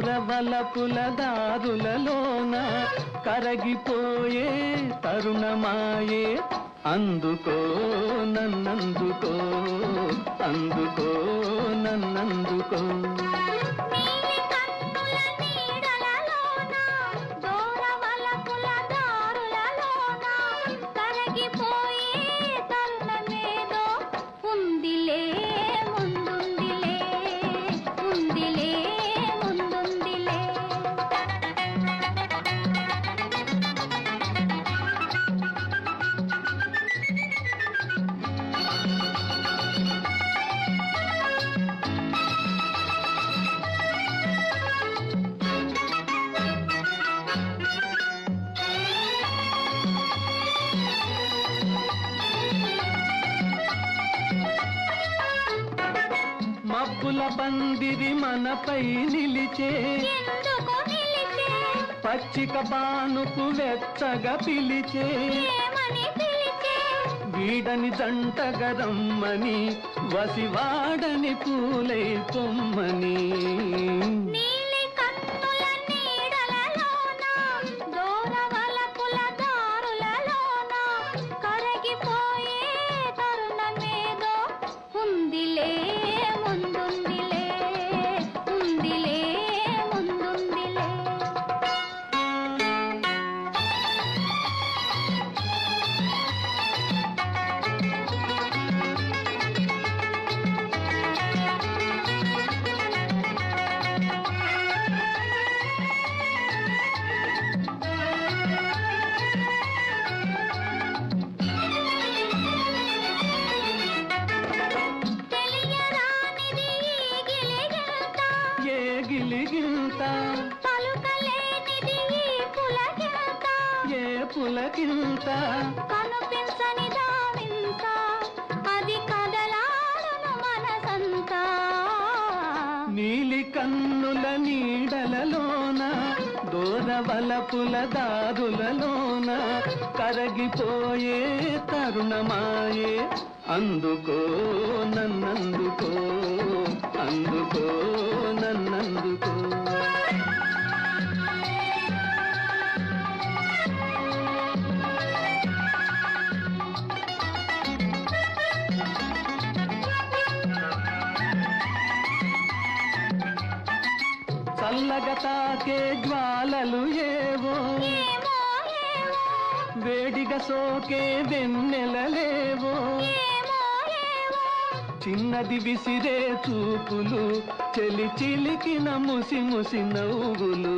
దూరవలపుల దారులలోన కరగిపోయే తరుణమాయే అందుకో నన్నందుకో అందుకో నన్నందుకో మబ్బుల పందిరి మనపై నిలిచే పచ్చిక బానుకు వెచ్చగా పిలిచే వీడని జంటగా రమ్మని వసివాడని పూలై పొమ్మని గిలిగింత ఏ పులకింత కనుపించని దావింత అది కదలాడును మనసంతా నీలి కన్నుల నీడలలోన దూరవలపుల దారులలోన కరగిపోయే తరుణమాయే అందుకో నన్నందుకో అందుకో నన్నందుకో చల్లగా తాకే జ్వాలలు ఏవో వేడిగా సోకే వెన్నెలలేవో చిన్నది విసిరే చూపులు చెలి చిలికిన ముసి ముసి నవ్వులు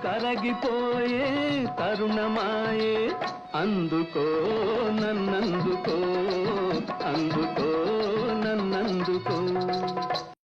కరగిపోయే తరుణమాయే అందుకో నన్నందుకో అందుకో నన్నందుకో